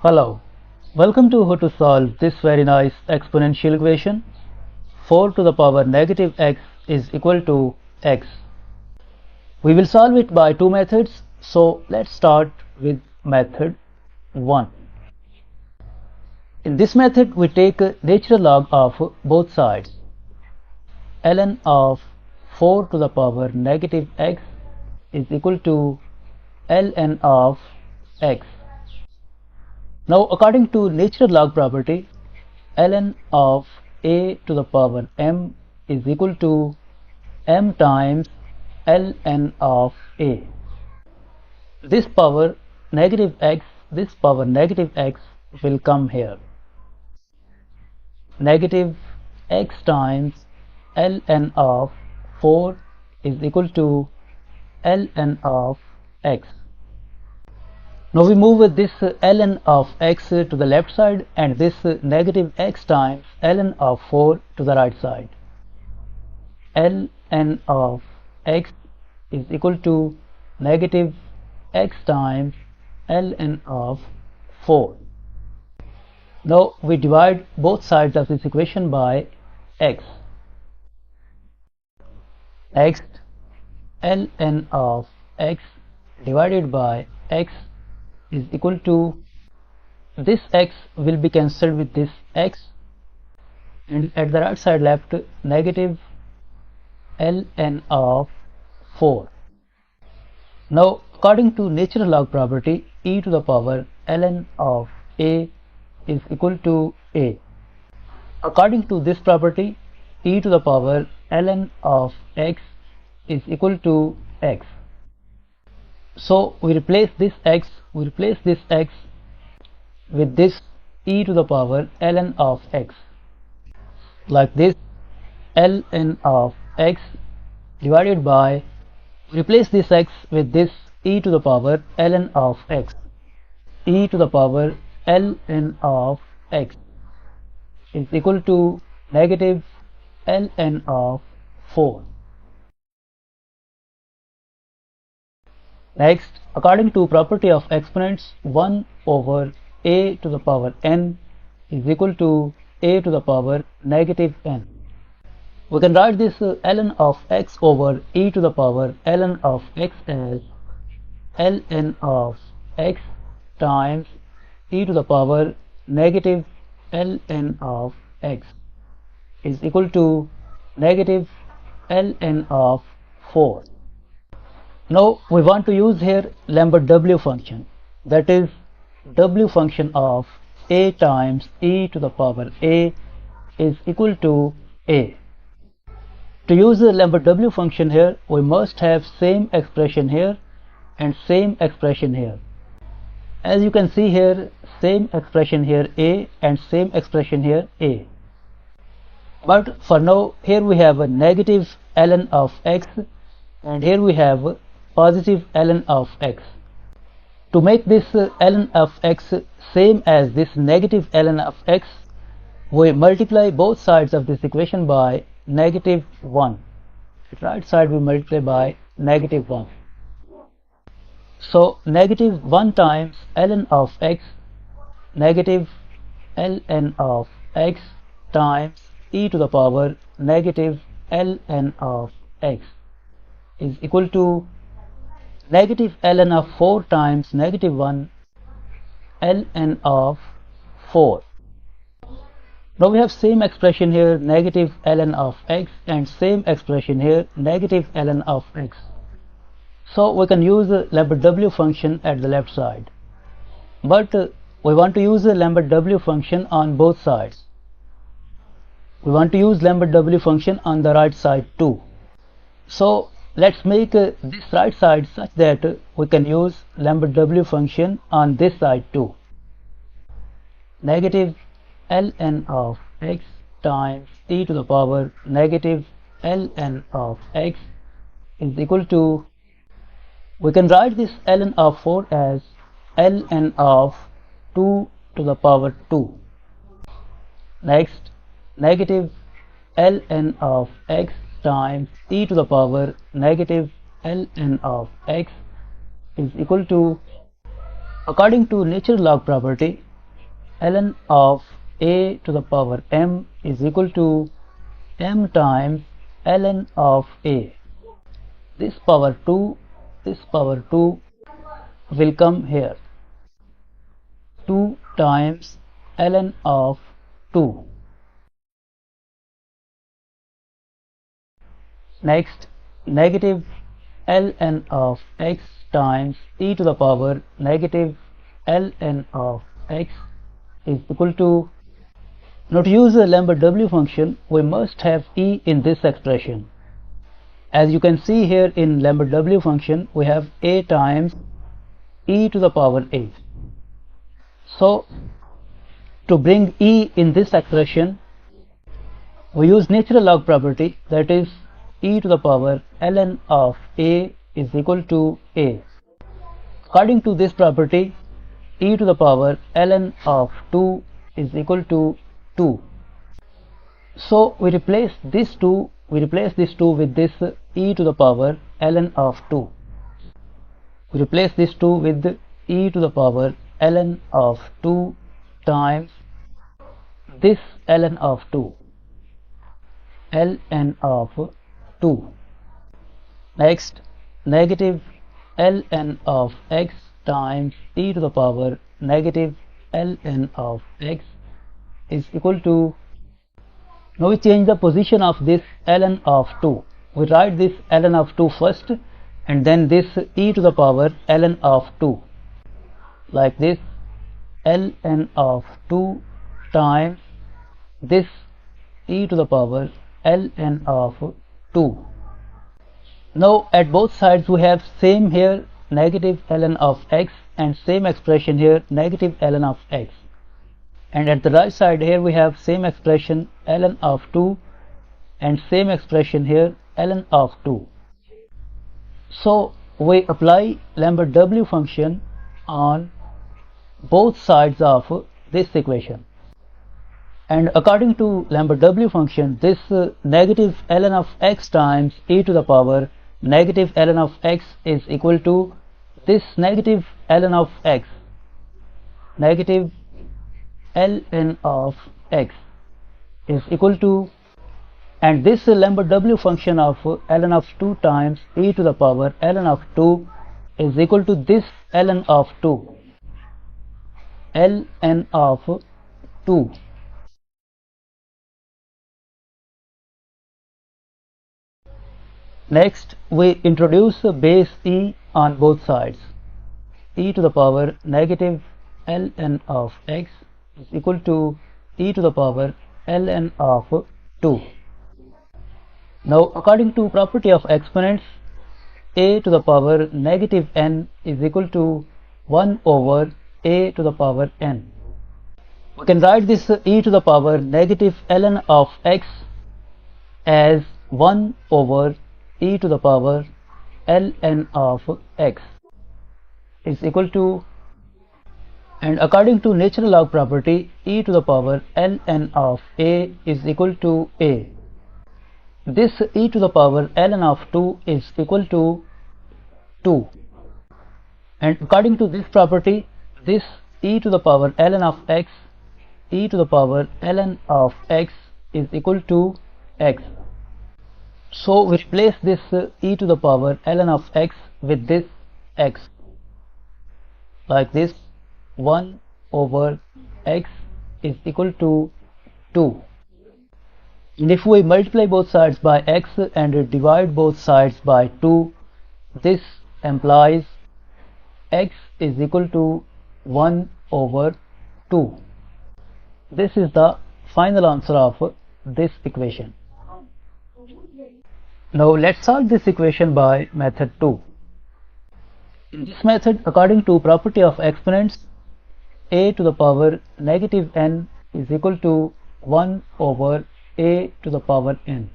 Hello, welcome to how to solve this very nice exponential equation. 4 to the power negative x is equal to x. We will solve it by two methods, so let's start with method 1. In this method we take a natural log of both sides. Ln of 4 to the power negative x is equal to ln of x. Now, according to natural log property, ln of a to the power m is equal to m times ln of a. This power negative x will come here. Negative x times ln of 4 is equal to ln of x. Now we move with this ln of x to the left side and this negative x times ln of 4 to the right side. ln of x is equal to negative x times ln of 4. Now we divide both sides of this equation by x. Next, ln of x divided by x is equal to, this x will be cancelled with this x, and at the right side left negative ln of 4. Now according to natural log property, e to the power ln of a is equal to a. According to this property, e to the power ln of x is equal to x. So we replace this x with this e to the power ln of x, like this. Ln of x divided by, replace this x with this e to the power ln of x. E to the power ln of x is equal to negative ln of 4. Next, according to property of exponents, 1 over a to the power n is equal to a to the power negative n. We can write this ln of x over e to the power ln of x as ln of x times e to the power negative ln of x is equal to negative ln of 4. Now we want to use here Lambert W function, that is W function of a times e to the power a is equal to a. To use the Lambert W function here, we must have same expression here and same expression here. As you can see here, same expression here a and same expression here a. But for now, here we have a negative ln of x and here we have positive ln of x. To make this ln of x same as this negative ln of x, we multiply both sides of this equation by negative 1. At right side we multiply by negative 1. So negative 1 times ln of x, negative ln of x times e to the power negative ln of x is equal to negative ln of 4 times negative 1 ln of 4. Now we have same expression here, negative ln of x, and same expression here, negative ln of x. So we can use the Lambert W function at the left side, but we want to use the Lambert W function on both sides. We want to use Lambert W function on the right side too. So let's make this right side such that we can use Lambert W function on this side too. Negative ln of x times e to the power negative ln of x is equal to, we can write this ln of 4 as ln of 2 to the power 2. Next, negative ln of x times e to the power negative ln of x is equal to, according to natural log property, ln of a to the power m is equal to m times ln of a. This power 2 will come here. 2 times ln of 2. Next, negative ln of x times e to the power negative ln of x is equal to, now to use the Lambert W function, we must have e in this expression. As you can see here in Lambert W function, we have a times e to the power a. So to bring e in this expression, we use natural log property, that is e to the power ln of a is equal to a. According to this property, e to the power ln of 2 is equal to 2. So we replace this 2 with this e to the power ln of 2. We replace this 2 with e to the power ln of 2 times this ln of 2. ln of 2. Next, negative ln of x times e to the power negative ln of x is equal to, now we change the position of this ln of 2. We write this ln of 2 first and then this e to the power ln of 2, like this, ln of 2 times this e to the power ln of 2. Now at both sides we have same here negative ln of x and same expression here negative ln of x, and at the right side here we have same expression ln of 2 and same expression here ln of 2. So we apply Lambert W function on both sides of this equation, and according to Lambert W function, this negative ln of x times e to the power negative ln of x is equal to this negative ln of x, negative ln of x is equal to, and this Lambert W function of ln of 2 times e to the power ln of 2 is equal to this ln of 2, ln of 2. Next, we introduce base e on both sides. E to the power negative ln of x is equal to e to the power ln of 2. Now, according to property of exponents, a to the power negative n is equal to 1 over a to the power n. We can write this e to the power negative ln of x as 1 over e to the power ln of x is equal to, and according to natural log property, e to the power ln of a is equal to a. This e to the power ln of 2 is equal to 2, and according to this property, this e to the power ln of x, e to the power ln of x is equal to x. So we replace this e to the power ln of x with this x, like this, 1 over x is equal to 2. And if we multiply both sides by x and divide both sides by 2, this implies x is equal to 1 over 2. This is the final answer of this equation. Now let's solve this equation by method 2. In this method, according to property of exponents, a to the power negative n is equal to 1 over a to the power n.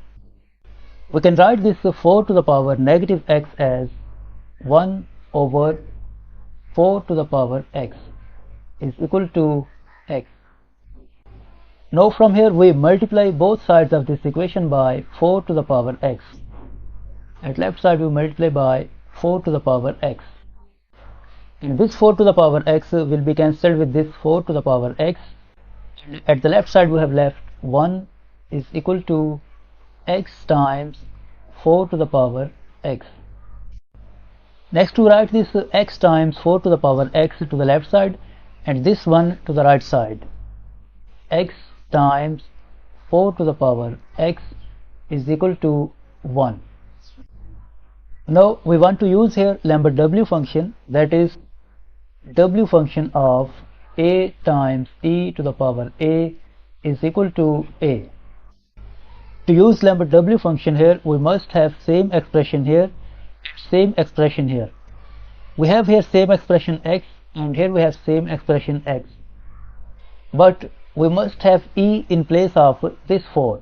We can write this 4 to the power negative x as 1 over 4 to the power x is equal to x. Now from here we multiply both sides of this equation by 4 to the power x. At left side we multiply by 4 to the power x. And this 4 to the power x will be cancelled with this 4 to the power x, At the left side we have left 1 is equal to x times 4 to the power x. Next to write this x times 4 to the power x to the left side and this one to the right side. X times 4 to the power x is equal to 1. Now we want to use here lambda w function, that is w function of a times e to the power a is equal to a. To use lambda w function here we must have same expression here and same expression here. We have here same expression x and here we have same expression x, but we must have e in place of this 4.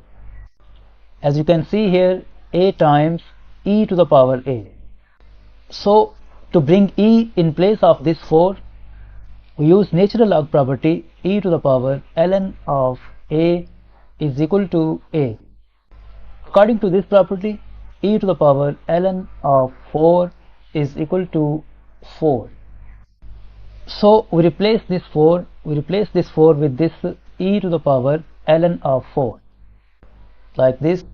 As you can see here, a times e to the power a. So to bring e in place of this 4, we use natural log property e to the power ln of a is equal to a. According to this property, e to the power ln of 4 is equal to 4. So we replace this 4 with this e to the power ln of 4. Like this,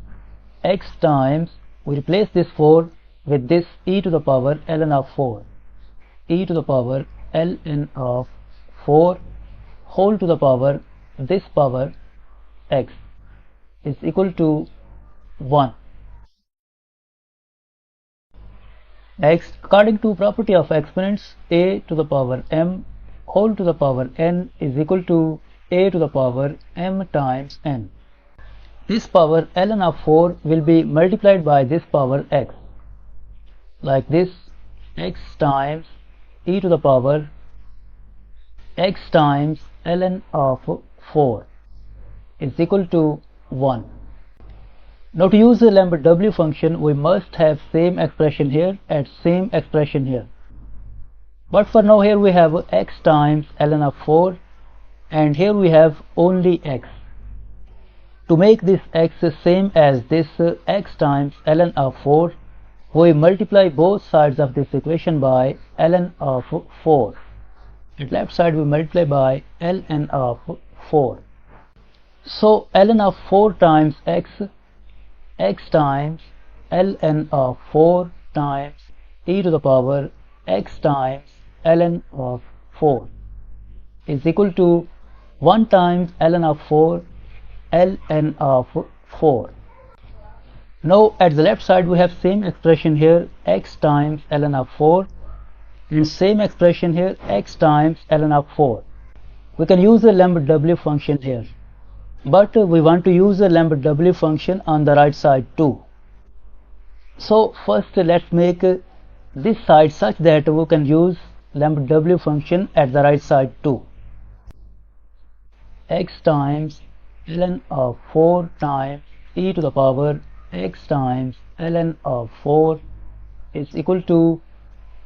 x times, we replace this 4 with this e to the power ln of 4. E to the power ln of 4 whole to the power this power x is equal to 1. Next, according to property of exponents, a to the power m whole to the power n is equal to a to the power m times n. This power ln of 4 will be multiplied by this power x. Like this, x times e to the power x times ln of 4 is equal to 1. Now to use the lambda w function, we must have same expression here and same expression here. But for now here we have x times ln of 4 and here we have only x. To make this x same as this x times ln of 4, we multiply both sides of this equation by ln of 4. At left side we multiply by ln of 4. So ln of 4 times x times ln of 4 times e to the power x times ln of 4 is equal to 1 times ln of 4 ln of 4. Now at the left side we have same expression here x times ln of 4 and same expression here x times ln of 4. We can use the lambda w function here, but we want to use the lambda w function on the right side too. So first let's make this side such that we can use lambda w function at the right side too. X times ln of 4 times e to the power x times ln of 4 is equal to,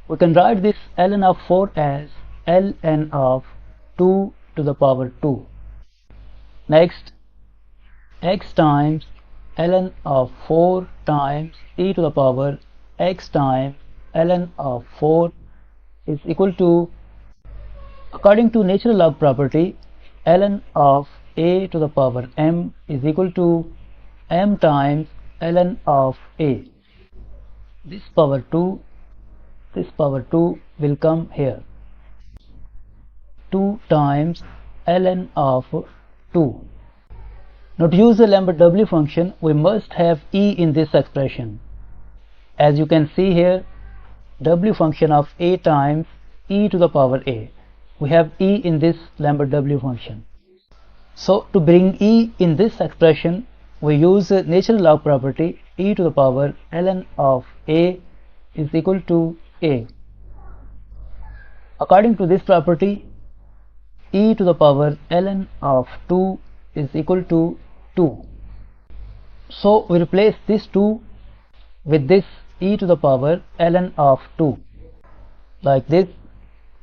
we can write this ln of 4 as ln of 2 to the power 2. Next, x times ln of 4 times e to the power x times ln of 4 is equal to, according to natural log property, ln of a to the power m is equal to m times ln of a. This power 2 will come here. 2 times ln of 2. Now to use the lambda w function, we must have e in this expression. As you can see here, w function of a times e to the power a. We have e in this lambda w function. So to bring e in this expression, we use the natural log property e to the power ln of a is equal to a. According to this property, e to the power ln of 2 is equal to 2. So we replace this 2 with this e to the power ln of 2. Like this,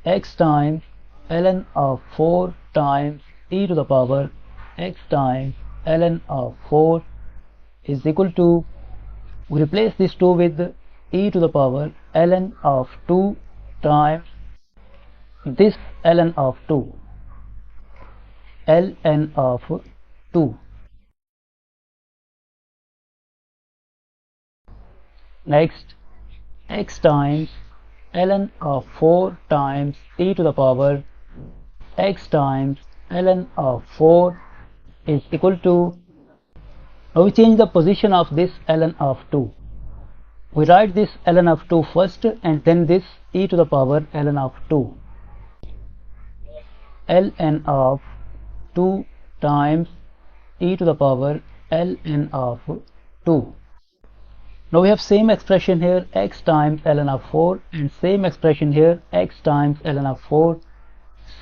x times ln of 4 times e to the power x times ln of 4 is equal to, we replace this 2 with e to the power ln of 2 times this ln of 2. ln of 2. Next, x times ln of 4 times e to the power x times ln of 4 is equal to, now we change the position of this ln of 2. We write this ln of 2 first and then this e to the power ln of 2. ln of 2 times e to the power ln of 2. Now we have same expression here, x times ln of 4, and same expression here, x times ln of 4,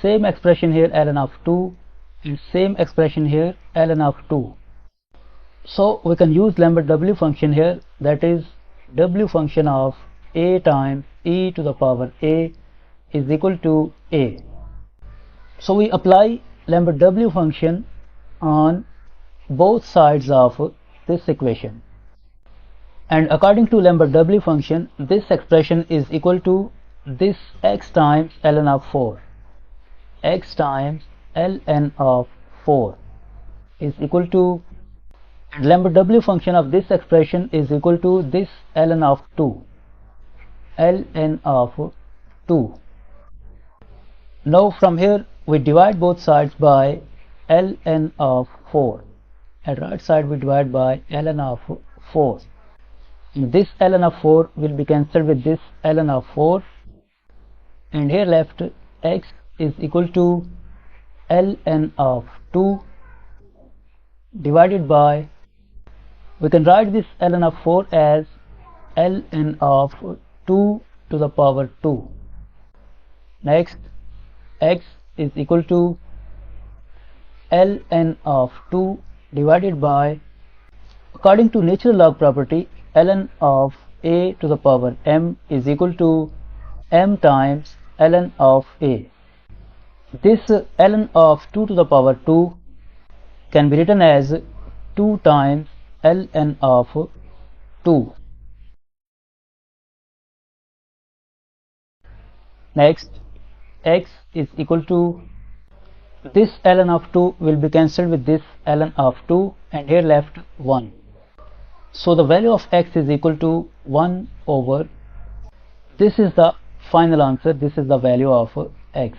same expression here, ln of 2, and same expression here, ln of 2. So we can use lambda w function here, that is w function of a times e to the power a is equal to a. So we apply lambda w function on both sides of this equation. And according to lambda w function, this expression is equal to this x times ln of 4. X times ln of 4 is equal to, and lambda w function of this expression is equal to this ln of 2. ln of 2. Now from here we divide both sides by ln of 4. At right side we divide by ln of 4. This ln of 4 will be cancelled with this ln of 4, and here left x is equal to ln of 2 divided by, we can write this ln of 4 as ln of 2 to the power 2. Next, x is equal to ln of 2 divided by, according to natural log property, ln of a to the power m is equal to m times ln of a. This ln of 2 to the power 2 can be written as 2 times ln of 2. Next, x is equal to, this ln of 2 will be cancelled with this ln of 2, and here left 1. So the value of x is equal to 1 over, this is the final answer, this is the value of x.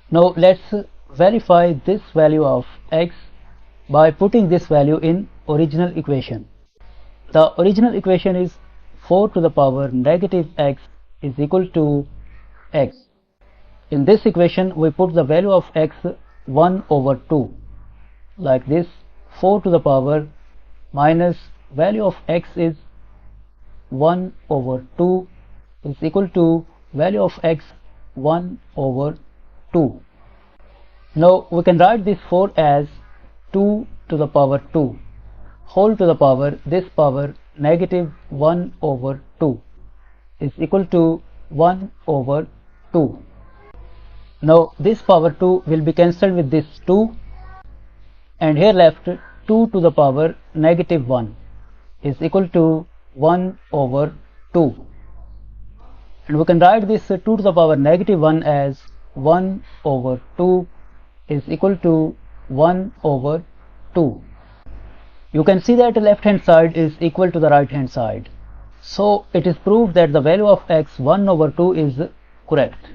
Now let's verify this value of x by putting this value in original equation. The original equation is 4 to the power negative x is equal to x. In this equation we put the value of x 1 over 2, like this, 4 to the power minus value of x is 1 over 2 is equal to value of x 1 over 2. Now we can write this 4 as 2 to the power 2 whole to the power, this power negative 1 over 2 is equal to 1 over 2. Now this power 2 will be cancelled with this 2, and here left 2 to the power negative 1 is equal to 1 over 2. And we can write this 2 to the power negative 1 as 1 over 2 is equal to 1 over 2. You can see that the left hand side is equal to the right hand side. So it is proved that the value of x 1 over 2 is correct.